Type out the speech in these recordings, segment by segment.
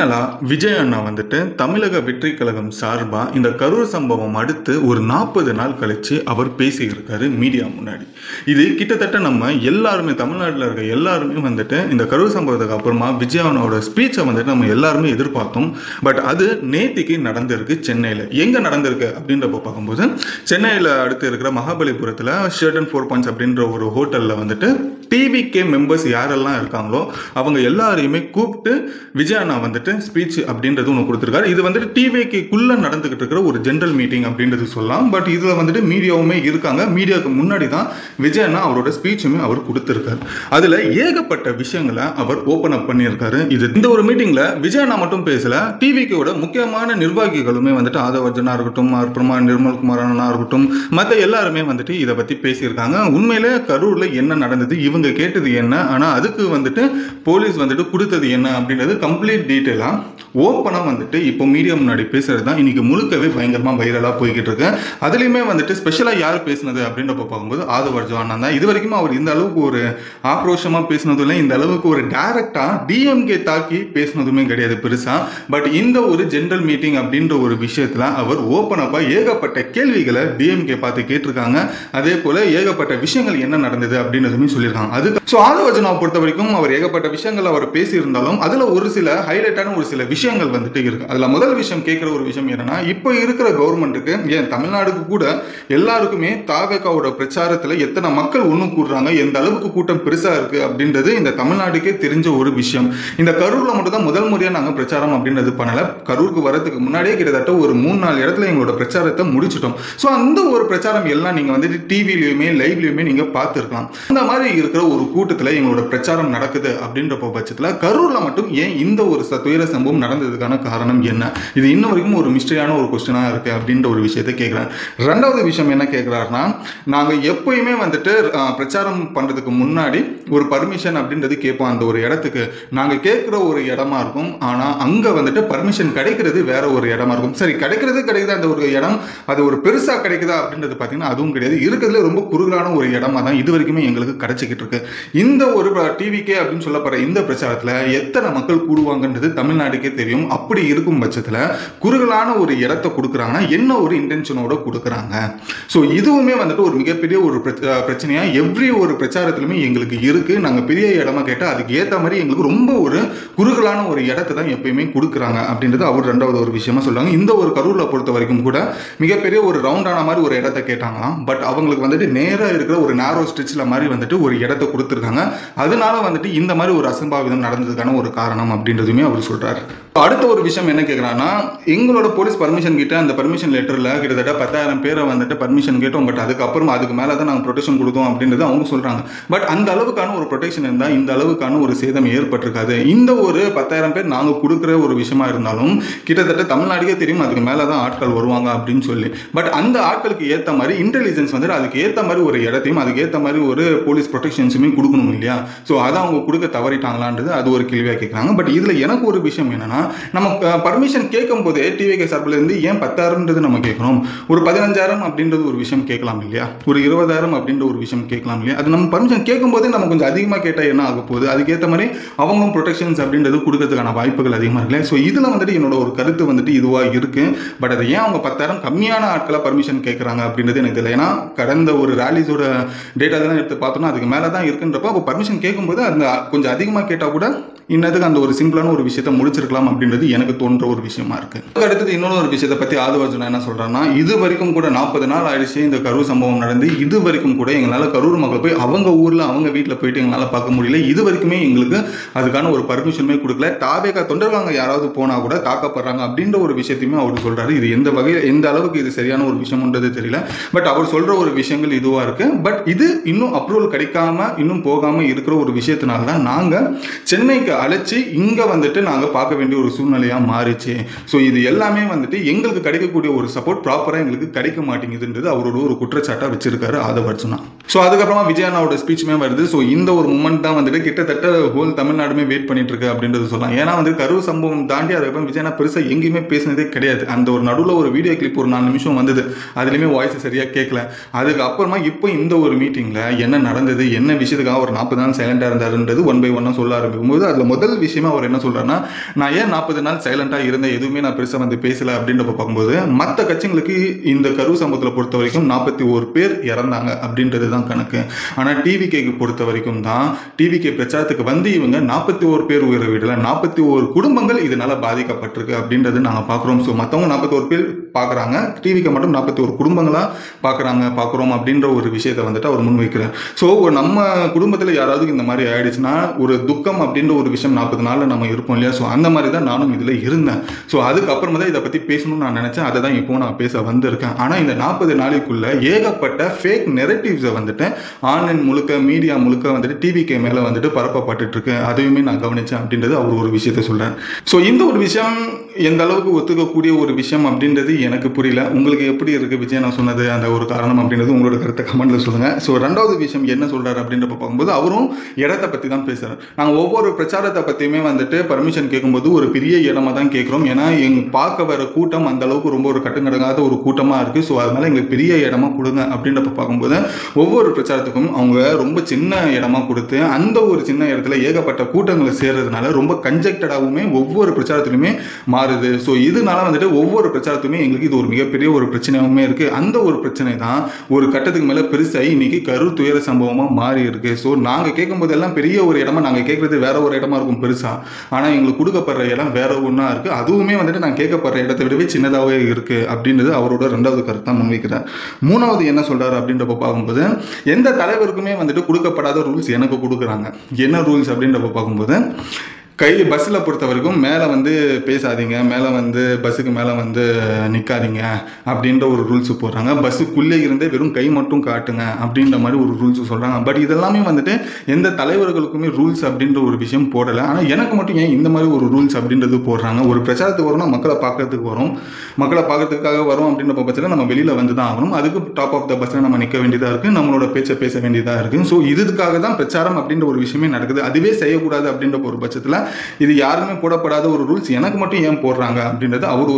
ஃபைனலா விஜய் அண்ணா வந்துட்டு தமிழக வெற்றி கழகம் சார்பா இந்த கரூர் சம்பவம் அடுத்து ஒரு 40 நாள் கழிச்சு அவர் பேசியிருக்காரு மீடியா முன்னாடி. இது கிட்டத்தட்ட நம்ம எல்லாருமே தமிழ்நாட்டில் இருக்க எல்லாருமே வந்துட்டு இந்த கரூர் சம்பவத்துக்கு அப்புறமா விஜய் அண்ணாவோட ஸ்பீச்சை வந்துட்டு நம்ம எல்லாருமே எதிர்பார்த்தோம். பட் அது நேத்திக்கு நடந்திருக்கு சென்னையில். எங்கே நடந்திருக்கு அப்படின்றப்ப பார்க்கும்போது சென்னையில் அடுத்து இருக்கிற மகாபலிபுரத்தில் ஷர்டன் 4 பாயிண்ட்ஸ் அப்படின்ற ஒரு ஹோட்டலில் வந்துட்டு டிவிகே மெம்பர்ஸ் யாரெல்லாம் இருக்காங்களோ அவங்க எல்லாரையுமே கூப்பிட்டு விஜய் அண்ணா வந்துட்டு ஸ்பீச் அப்படின்றது ஒன்று கொடுத்துருக்காரு. இது வந்துட்டு டிவிகேக்குள்ள நடந்துகிட்டு இருக்கிற ஒரு ஜென்ரல் மீட்டிங் அப்படின்றது சொல்லலாம். பட் இதில் வந்துட்டு மீடியாவுமே இருக்காங்க. மீடியாவுக்கு முன்னாடி தான் விஜய் அண்ணா அவரோட ஸ்பீச்சுமே அவர் கொடுத்துருக்காரு. அதில் ஏகப்பட்ட விஷயங்களை அவர் ஓப்பன் அப் பண்ணியிருக்காரு. இந்த ஒரு மீட்டிங்கில் விஜய் அண்ணா மட்டும் பேசல, டிவிகேவோட முக்கியமான நிர்வாகிகளுமே வந்துட்டு ஆதவர்ஜனா இருக்கட்டும், அப்புறமா நிர்மல்குமார் அண்ணா இருக்கட்டும், மற்ற எல்லாருமே வந்துட்டு இதை பற்றி பேசியிருக்காங்க. உண்மையிலே கரூரில் என்ன நடந்தது, இவங்க கேட்டது என்ன, ஆனால் அதுக்கு வந்துட்டு போலீஸ் வந்துட்டு கொடுத்தது என்ன அப்படின்றது கம்ப்ளீட் டீட்டெயிலாக ஓப்பனாக வந்துட்டு இப்போ மீடியா முன்னாடி பேசுறது தான் இன்னைக்கு முழுக்கவே பயங்கரமாக வைரலாக போய்கிட்டு இருக்கு. அதுலேயுமே வந்துட்டு ஸ்பெஷலாக யார் பேசினது அப்படின்றப்ப பார்க்கும்போது ஆதவர்ஜனா தான். இது வரைக்கும் அவர் இந்த அளவுக்கு ஒரு ஆக்ரோஷமாக பேசினதும் இல்லை, இந்த அளவுக்கு ஒரு டைரக்டாக டிஎம்கே தாக்கி பேசினதுமே கிடையாது பெருசாக. பட் இந்த ஒரு ஜென்ரல் மீட்டிங் அப்படின்ற ஒரு விஷயத்தில் அவர் ஓப்பனப்பாக ஏகப்பட்ட கேள்விகளை டிஎம்கே பார்த்து கேட்டிருக்காங்க. அதே போல் ஏகப்பட்ட விஷயங்கள் என்ன நடந்தது அப்படின்றதுமே சொல்லியிருக்காங்க. ஸோ ஆதவர்ஜனாவை பொறுத்த வரைக்கும் அவர் ஏகப்பட்ட விஷயங்கள் அவர் பேசியிருந்தாலும் அதில் ஒரு சில ஹைலைட்டான ஒரு சில விஷயங்கள் வந்துட்டு இருக்கு. அதில் முதல் விஷயம் கேட்குற ஒரு விஷயம் என்னன்னா, இப்போ இருக்கிற கவர்மெண்ட்டுக்கு, ஏன் தமிழ்நாடுக்கு கூட எல்லாருக்குமே தாவேகாவோட பிரச்சாரத்தில் எத்தனை மக்கள் ஒன்று கூடுறாங்க, எந்த அளவுக்கு கூட்டம் பெருசாக இருக்கு அப்படின்றது இந்த தமிழ்நாடுக்கே தெரிஞ்ச ஒரு விஷயம். இந்த கரூரில் மட்டும் தான் முதல் முறையாக நாங்கள் பிரச்சாரம் அப்படின்றது பண்ணலை. கரூருக்கு வரதுக்கு முன்னாடியே கிட்டத்தட்ட ஒரு 3-4 இடத்துல எங்களோட பிரச்சாரத்தை முடிச்சிட்டோம். ஸோ அந்த ஒரு பிரச்சாரம் எல்லாம் நீங்கள் வந்துட்டு டிவிலையுமே லைவ்லையுமே நீங்கள் பார்த்துருக்கலாம். அந்த மாதிரி இருக்கிற ஒரு கூட்டத்தில் எங்களோட பிரச்சாரம் நடக்குது அப்படின்ற பட்சத்தில் கரூர்ல மட்டும் ஏன் இந்த ஒரு துயர சம்பவம் நடந்ததுக்கான காரணம் என்ன, இது இன்னும் வரைக்கும் ஒரு மிஸ்டரியான ஒரு கொஸ்டினா இருக்கு அப்படின்ற ஒரு விஷயத்தை கேட்கிறேன். ரெண்டாவது விஷயம் என்ன கேட்கிறாருன்னா, நாங்க எப்பயுமே வந்துட்டு பிரச்சாரம் பண்றதுக்கு முன்னாடி ஒரு பர்மிஷன் அப்படின்றது கேட்போம். அந்த ஒரு இடத்துக்கு நாங்க கேட்கிற ஒரு இடமா இருக்கும், ஆனா அங்க வந்துட்டு பர்மிஷன் கிடைக்கிறது வேற ஒரு இடமா இருக்கும். சரி, கிடைக்குது அந்த ஒரு இடம், அது ஒரு பெருசா கிடைக்குதா அப்படின்றது பாத்தீங்கன்னா அதுவும் கிடையாது. இருக்கிறதுல ரொம்ப குறுகலான ஒரு இடமா தான் இது வரைக்குமே எங்களுக்கு கிடைச்சிக்கிட்டு இருக்கு. இந்த ஒரு டிவிகே அப்படின்னு சொல்லப்படுற இந்த பிரச்சாரத்தில் எத்தனை மக்கள் கூடுவாங்கன்றது தமிழ்நாடுக்கே தெரியும். அப்படி இருக்கும் பட்சத்தில் குறுகலான ஒரு இடத்தை கொடுக்குறாங்கன்னா என்ன ஒரு இன்டென்ஷனோட கொடுக்குறாங்க. ஸோ இதுவுமே வந்துட்டு ஒரு மிகப்பெரிய ஒரு பிரச்சனையா எவ்ரி ஒரு பிரச்சாரத்திலுமே எங்களுக்கு இருக்கு. நாங்கள் பெரிய இடமா கேட்டால் அதுக்கு ஏற்ற மாதிரி எங்களுக்கு ரொம்ப ஒரு குறுகலான ஒரு இடத்தை தான் எப்பயுமே கொடுக்குறாங்க அப்படின்றது அவர் ரெண்டாவது ஒரு விஷயமா சொல்றாங்க. இந்த ஒரு கரூரில் பொறுத்த வரைக்கும் கூட மிகப்பெரிய ஒரு ரவுண்டான மாதிரி ஒரு இடத்தை கேட்டாங்களாம். பட் அவங்களுக்கு வந்துட்டு நேராக இருக்கிற ஒரு நேரோ ஸ்ட்ரிச்சில் மாதிரி வந்துட்டு ஒரு இடத்தை கொடுத்துருக்காங்க. அதனால வந்துட்டு இந்த மாதிரி ஒரு அசம்பாவிதம் நடந்ததுக்கான ஒரு காரணம் அப்படின்றதுமே அவர் சொல்றாரு. அடுத்த ஒரு விஷயம் என்ன கேட்குறாங்கன்னா, எங்களோட போலீஸ் பர்மிஷன் கிட்ட அந்த பர்மிஷன் லெட்டரில் கிட்டத்தட்ட 10,000 பேரை வந்துட்டு பர்மிஷன் கேட்டோம். பட் அதுக்கப்புறம் அதுக்கு மேலே தான் நாங்கள் ப்ரொடெக்ஷன் கொடுத்தோம் அப்படின்றது அவங்க சொல்றாங்க. பட் அந்த அளவுக்கான ஒரு ப்ரொடெக்ஷன் இருந்தால் இந்த அளவுக்கான ஒரு சேதம் ஏற்பட்டிருக்காது. இந்த ஒரு 10,000 பேர் நாங்கள் கொடுக்குற ஒரு விஷயமா இருந்தாலும் கிட்டத்தட்ட தமிழ்நாடுக்கே தெரியும் அதுக்கு மேலே தான் ஆட்கள் வருவாங்க அப்படின்னு சொல்லி. பட் அந்த ஆட்களுக்கு ஏற்ற மாதிரி இன்டெலிஜென்ஸ் வந்துட்டு அதுக்கு ஏற்ற மாதிரி ஒரு இடத்தையும் அதுக்கு ஏற்ற மாதிரி ஒரு போலீஸ் ப்ரொடெக்ஷன்ஸுமே கொடுக்கணும் இல்லையா. ஸோ அதை அவங்க கொடுக்க தவறிட்டாங்களான்றது அது ஒரு கேள்வியாக கேட்குறாங்க. பட் இதில் எனக்கு ஒரு விஷயம் என்னன்னா, நம்ம பர்மிஷன் கேட்கும் போதே டிவிகே சார்பில் இருந்து ஏன் 10,000 நம்ம கேட்கணும், ஒரு 15,000 அப்படின்றது ஒரு விஷயம் கேட்கலாம் இல்லையா, ஒரு 20,000 அப்படின்ற ஒரு விஷயம் கேட்கலாம் இல்லையா. அது நம்ம பர்மிஷன் கேட்கும் போதே நம்ம கொஞ்சம் அதிகமாக கேட்டால் என்ன ஆக போகுது, அதுக்கேற்ற மாதிரி அவங்களும் ப்ரொடெக்ஷன்ஸ் அப்படின்றது கொடுக்கறதுக்கான வாய்ப்புகள் அதிகமாக இருக்குல்ல. ஸோ இதில் வந்துட்டு என்னோட ஒரு கருத்து வந்துட்டு இதுவாக இருக்கு. பட் அதை ஏன் அவங்க 10,000 கம்மியான ஆட்களை பர்மிஷன் கேட்குறாங்க அப்படின்றது எனக்கு தெரியல. ஏன்னா கடந்த ஒரு ரேலிஸோட டேட்டா தான் எடுத்து பார்த்தோம்னா அதுக்கு மேலே தான் இருக்குன்றப்போ அப்போ பர்மிஷன் கேட்கும்போது அந்த கொஞ்சம் அதிகமாக கேட்டால் கூட இன்னதுக்கு அந்த ஒரு சிம்பிளான ஒரு விஷயத்தை முடிச்சிருக்கலாம் அப்படின்றது எனக்கு தோன்ற ஒரு விஷயமா இருக்கு. அடுத்தது இன்னொரு ஒரு விஷயத்தை பற்றி ஆதவர்ஜனா என்ன சொல்றாங்கன்னா, இது வரைக்கும் கூட 40 நாள் ஆயிடுச்சு இந்த கரூர் சம்பவம் நடந்து. இது வரைக்கும் கூட எங்களால் கரூர் மக்கள் போய் அவங்க ஊரில் அவங்க வீட்டில் போயிட்டு எங்களால் பார்க்க முடியல. இது வரைக்குமே எங்களுக்கு அதுக்கான ஒரு பர்மிஷனுமே கொடுக்கல. தாவேகா தொண்டர்வாங்க யாராவது போனால் கூட தாக்கப்படுறாங்க அப்படின்ற ஒரு விஷயத்தையுமே அவர் சொல்றாரு. இது எந்த வகையில் எந்த அளவுக்கு இது சரியான ஒரு விஷயம்ன்றது தெரியல. பட் அவர் சொல்ற ஒரு விஷயங்கள் இதுவாக இருக்கு. பட் இது இன்னும் அப்ரூவல் கிடைக்காம இன்னும் போகாமல் இருக்கிற ஒரு விஷயத்தினால தான் நாங்கள் சென்னைக்கு அழைச்சி இங்கே வந்துட்டு நாங்கள் பார்க்க வேண்டிய ஒரு சூழ்நிலையாக மாறிச்சு. ஸோ இது எல்லாமே வந்துட்டு எங்களுக்கு கிடைக்கக்கூடிய ஒரு சப்போர்ட் ப்ராப்பராக எங்களுக்கு கிடைக்க மாட்டேங்குதுன்றது அவரோட ஒரு குற்றச்சாட்டாக வச்சிருக்காரு ஆதவர்ஜனா. ஸோ அதுக்கப்புறமா விஜய் அண்ணாவோட ஸ்பீச்சுமே வருது. ஸோ இந்த ஒரு மூமெண்ட் தான் வந்துட்டு கிட்டத்தட்ட ஹோல் தமிழ்நாடுமே வெயிட் பண்ணிட்டு இருக்கு அப்படின்றது சொல்லலாம். ஏன்னா வந்து கரூர் சம்பவம் தாண்டி அதுக்கப்புறம் விஜய் அண்ணா பெருசாக எங்கேயுமே பேசினதே கிடையாது. அந்த ஒரு நடுவில் ஒரு வீடியோ கிளிப் ஒரு 4 நிமிஷம் வந்தது, அதுலேயுமே வாய்ஸ் சரியாக கேட்கல. அதுக்கப்புறமா இப்போ இந்த ஒரு மீட்டிங்கில் என்ன நடந்தது, என்ன விஷயத்துக்காக ஒரு 40 நாள் சைலண்டாக இருந்தாருன்றது ஒன் பை ஒன்னாக சொல்ல ஆரம்பிக்கும்போது அதில் முதல் விஷயமா அவர் என்ன சொல்கிறாருன்னா, நான் ஏன் 40 நாள் சைலண்டாக இருந்தேன், எதுவுமே நான் பெருசாக வந்து பேசலை அப்படின்றப்ப பார்க்கும்போது மற்ற கட்சிகளுக்கு இந்த கரூர் சம்பவத்தில் பொறுத்த வரைக்கும் 41 பேர் இறந்தாங்க அப்படின்றது தான் கணக்கு. ஆனால் டிவிகேக்கு பொறுத்த வரைக்கும் தான் டிவிகே பிரச்சாரத்துக்கு வந்து இவங்க 41 பேர் உயிரை விடல, 41 குடும்பங்கள் இதனால் பாதிக்கப்பட்டிருக்கு அப்படின்றது நாங்கள் பார்க்குறோம். ஸோ மற்றவங்க 41 பேர் பார்க்குறாங்க, டிவிக்கு மட்டும் 41 குடும்பங்களாக பார்க்குறோம் அப்படின்ற ஒரு விஷயத்தை வந்துட்டு அவர் முன்வைக்கிறார். ஸோ நம்ம குடும்பத்தில் யாராவது இந்த மாதிரி ஆயிடுச்சுன்னா ஒரு துக்கம் அப்படின்ற ஒரு விஷயம் 40 நாளில் நம்ம இருப்போம் இல்லையா. ஸோ அந்த மாதிரி தான் நானும் இதில் இருந்தேன். ஸோ அதுக்கப்புறமா தான் இதை பற்றி பேசணும்னு நான் நினச்சேன். அதை தான் இப்போ நான் பேச வந்திருக்கேன். ஆனால் இந்த 40 நாளைக்குள்ள ஏகப்பட்ட ஃபேக் நெரட்டிவ்ஸை வந்துட்டு ஆன்லைன் முழுக்க மீடியா முழுக்க வந்துட்டு டிவிகே மேலே வந்துட்டு பரப்பப்பட்டு இருக்கு. அதையுமே நான் கவனித்தேன் அப்படின்றது அவர் ஒரு விஷயத்தை சொல்கிறேன். ஸோ இந்த ஒரு விஷயம் எந்த அளவுக்கு ஒத்துக்கக்கூடிய ஒரு விஷயம் அப்படின்றது எனக்கு புரியல. உங்களுக்கு எப்படி இருக்குது விஜய் நான் சொன்னது அந்த ஒரு காரணம் அப்படின்றது உங்களோட கருத்தை கமெண்ட்டில் சொல்லுங்கள். ஸோ ரெண்டாவது விஷயம் என்ன சொல்கிறார் அப்படின்றப்ப பார்க்கும்போது அவரும் இடத்தை பற்றி தான் பேசுகிறார். நாங்கள் ஒவ்வொரு பிரச்சாரத்தை பற்றியுமே வந்துட்டு பர்மிஷன் கேட்கும்போது ஒரு பெரிய இடமா தான் கேட்குறோம். ஏன்னா எங்கள் பார்க்க வர கூட்டம் அந்த அளவுக்கு ரொம்ப ஒரு கட்டுக்கடங்காத ஒரு கூட்டமாக இருக்குது. ஸோ அதனால் எங்களுக்கு பெரிய இடமா கொடுங்க அப்படின்றப்ப பார்க்கும்போது ஒவ்வொரு பிரச்சாரத்துக்கும் அவங்க ரொம்ப சின்ன இடமா கொடுத்து அந்த ஒரு சின்ன இடத்துல ஏகப்பட்ட கூட்டங்களை சேர்றதுனால ரொம்ப கன்ஜெக்டடாகவுமே ஒவ்வொரு பிரச்சாரத்திலுமே மாறுது. ஸோ இதனால வந்துட்டு ஒவ்வொரு பிரச்சாரத்துமே எங்களுக்கு இது ஒரு மிகப்பெரிய ஒரு பிரச்சனையாகவுமே இருக்குது. அந்த ஒரு பிரச்சனை தான் ஒரு கட்டத்துக்கு மேலே பெருசாகி இன்னைக்கு கரூர் துயர சம்பவமாக மாறி இருக்கு. ஸோ நாங்கள் கேட்கும்போது எல்லாம் பெரிய ஒரு இடமா நாங்கள் கேட்குறது வேற ஒரு இடமா இருக்கும் பெருசாக. ஆனால் எங்களுக்கு கொடுக்கப்படுற இடம் வேற ஒன்றா இருக்குது. அதுவுமே வந்துட்டு நான் கேட்கப்படுற இடத்தை விடவே சின்னதாகவே இருக்குது அப்படின்றது அவரோட ரெண்டாவது கருத்தாக முன்வைக்கிறார். மூணாவது என்ன சொல்கிறார் அப்படின்றப்ப பார்க்கும்போது எந்த தலைவருக்குமே வந்துட்டு கொடுக்கப்படாத ரூல்ஸ் எனக்கு கொடுக்குறாங்க. என்ன ரூல்ஸ் அப்படின்றப்ப பார்க்கும்போது பஸ்ஸில் பொறுத்த வரைக்கும் மேலே வந்து பேசாதீங்க, மேலே வந்து பஸ்ஸுக்கு மேலே வந்து நிற்காதீங்க அப்படின்ற ஒரு ரூல்ஸ் போடுறாங்க. பஸ்ஸுக்குள்ளே இருந்தே வெறும் கை மட்டும் காட்டுங்க அப்படின்ற மாதிரி ஒரு ரூல்ஸ் சொல்கிறாங்க. பட் இதெல்லாமே வந்துட்டு எந்த தலைவர்களுக்குமே ரூல்ஸ் அப்படின்ற ஒரு விஷயம் போடலை. ஆனால் எனக்கு மட்டும் ஏன் இந்த மாதிரி ஒரு ரூல்ஸ் அப்படின்றது போடுறாங்க? ஒரு பிரச்சாரத்துக்கு வரோம்னா மக்களை பார்க்கறதுக்கு வரும், மக்களை பார்க்கறதுக்காக வரும் அப்படின்ற பட்சத்தில் நம்ம வெளியில் வந்து தான் ஆகணும். அதுக்கு டாப் ஆஃப் த பஸ்ஸில் நம்ம நிற்க வேண்டியதாக இருக்குது, நம்மளோட பேச்சை பேச வேண்டியதாக இருக்குது. ஸோ இதுக்காக தான் பிரச்சாரம் அப்படின்ற ஒரு விஷயமே நடக்குது. அதுவே செய்யக்கூடாது அப்படின்ற ஒரு பட்சத்தில் இது யாருமே போடப்படாத ஒரு ரூல்ஸ் எனக்கு மட்டும் ஏன் போடுறாங்க அப்படின்றது அவர்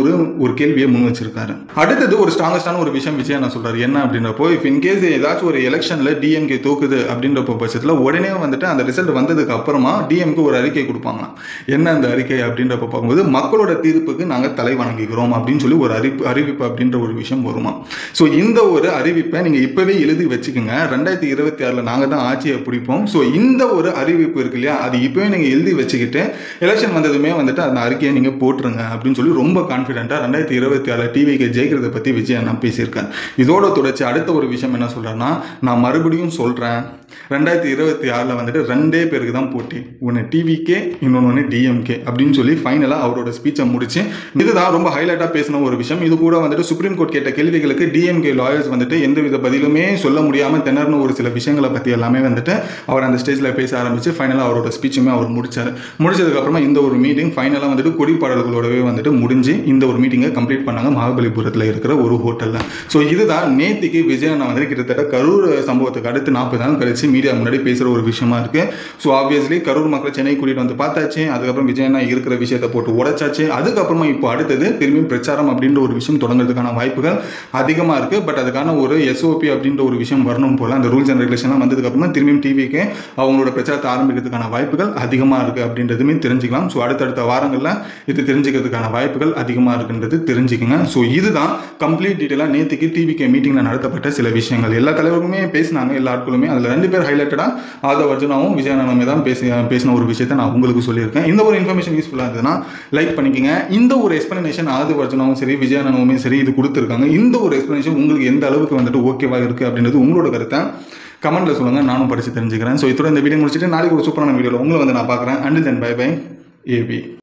ஒரு கேள்வியை முன் வச்சிருக்காரு. அடுத்தது ஒரு ஸ்ட்ராங்கஸ்டான ஒரு விஷயம் விஜய் நான் சொல்றாரு. என்ன அப்படின்றப்போ இஃப் இன்கேஸ் ஏதாச்சும் ஒரு எலெக்ஷன்ல டிஎம்கே தோக்குது அப்படின்றப்ப பட்சத்தில் உடனே வந்துட்டு அந்த ரிசல்ட் வந்ததுக்கு அப்புறமா டிஎம்கே ஒரு அறிக்கை கொடுப்பாங்க. என்ன அந்த அறிக்கை அப்படின்றப்ப பார்க்கும்போது மக்களோட தீர்ப்புக்கு நாங்கள் தலை வணங்குகிறோம் அப்படின்னு சொல்லி ஒரு அறிவிப்பு அப்படின்ற ஒரு விஷயம் வருமா. ஸோ இந்த ஒரு அறிவிப்பை நீங்கள் இப்போவே எழுதி வச்சுக்கோங்க. 2026 நாங்கள் தான் ஆட்சியை பிடிப்போம். ஸோ இந்த ஒரு அறிவிப்பு இருக்கு இல்லையா, அது இப்போவே நீங்கள் எழுதி வச்சுக்கிட்டு எலெக்ஷன் வந்ததுமே வந்துட்டு அந்த அறிக்கையை நீங்கள் போட்டுருங்க அப்படின்னு சொல்லி ரொம்ப கான்ஃபிடென்ட்டாக 2026 டிவிக்கு ஜெயிக்கிறத பற்றி விஜய் நான் பேசியிருக்கேன். இதோட தொடர்ச்சி அடுத்த ஒரு விஷயம் என்ன சொல்கிறேன்னா, நான் மறுபடியும் சொல்கிறேன் 2026 வந்துட்டு 2 பேருக்கு தான் போட்டி, ஒன்று டிவிகே இன்னொன்று டிஎம்கே அப்படின்னு சொல்லி ஃபைனலாக அவரோட ஸ்பீச்சை முடிச்சு இதுதான் ரொம்ப ஹைலைட்டாக பேசின ஒரு விஷயம். இது கூட வந்துட்டு சுப்ரீம் கோர்ட் கேட்ட கேள்விகளுக்கு டிஎம்கே லாயர்ஸ் வந்துட்டு எந்தவித பதிலுமே சொல்ல முடியாமல் திணறின ஒரு சில விஷயங்களை பற்றி எல்லாமே வந்துட்டு அவர் அந்த ஸ்டேஜில் பேச ஆரம்பித்து ஃபைனலாக அவரோட ஸ்பீச்சுமே அவர் முடிச்சதுக்கப்புறமா இந்த ஒரு மீட்டிங் ஃபைனலாக வந்துட்டு கொடிப்பாடல்களோடவே வந்துட்டு முடிஞ்சு இந்த ஒரு மீட்டிங்கை கம்ப்ளீட் பண்ணாங்க மகாபலிபுரத்தில் இருக்கிற ஒரு ஹோட்டலில். ஸோ இதுதான் நேத்திக்கு விஜய் நான் வந்துட்டு கிட்டத்தட்ட கரூர் சம்பவத்துக்கு அடுத்து 40 நாள் கழிச்சு மீடியா முன்னாடி பேசுகிற ஒரு விஷயமா இருக்கு. ஸோ ஆப்வியஸ்லி கரூர் மக்களை சென்னை கூட்டிகிட்டு வந்து பார்த்தாச்சு, அதுக்கப்புறம் விஜயனா இருக்கிற விஷயத்தை போட்டு உடைச்சாச்சு. அதுக்கப்புறமா இப்போ அடுத்தது திரும்பியும் பிரச்சாரம் அப்படின்ற ஒரு விஷயம் தொடங்குறதுக்கான வாய்ப்புகள் அதிகமாக இருக்குது. பட் அதுக்கான ஒரு எஸ்ஓபி அப்படின்ற ஒரு விஷயம் வரணும் போல் அந்த ரூல்ஸ் அண்ட் ரெகுலேஷன்லாம் வந்ததுக்கப்புறமா திரும்பியும் டிவிக்கு அவங்களோட பிரச்சாரத்தை ஆரம்பிக்கிறதுக்கான வாய்ப்புகள் அதிகமாக இருக்குது அப்படின்றதுமே தெரிஞ்சுக்கலாம். ஸோ அடுத்தடுத்த வாரங்களில் இது தெரிஞ்சுக்கிறதுக்கான வாய்ப்புகள் அதிகமாக இருக்குன்றது தெரிஞ்சுக்கங்க. ஸோ இதுதான் கம்ப்ளீட் டீட்டெயிலாக நேற்றுக்கு டிவிகே மீட்டிங்கில் நடத்தப்பட்ட சில விஷயங்கள். எல்லா தலைவருமே பேசினாங்க, எல்லா ஆட்களுமே. அதில் 2 பேர் ஹைலைட்டடாக ஆதவ் அர்ஜுனாவும் விஜயநாமே தான் பேசின ஒரு விஷயத்தை நான் உங்களுக்கு சொல்லியிருக்கேன். இந்த ஒரு இன்ஃபர்மேஷன் யூஸ்ஃபுல்லாக இருந்ததுன்னா லைக் பண்ணிக்கங்க. இந்த ஒரு எக்ஸ்பிளனேஷன் ஆதவ் அர்ஜுனாவும் சரி விஜயநாமே சரி இது கொடுத்துருக்காங்க. இந்த ஒரு எக்ஸ்பிளனேஷன் உங்களுக்கு எந்த அளவுக்கு வந்துட்டு ஓகேவா இருக்குது அப்படின்றது உங்களோட கருத்தை கமெண்ட்டில் சொல்லுங்கள், நானும் படித்து தெரிஞ்சுக்கிறேன். ஸோ இதோட இந்த வீடியோ முடிச்சுட்டு நாளைக்கு ஒரு சூப்பரான வீடியோவில் உங்களை வந்து நான் பார்க்குறேன். Until then bye bye AB.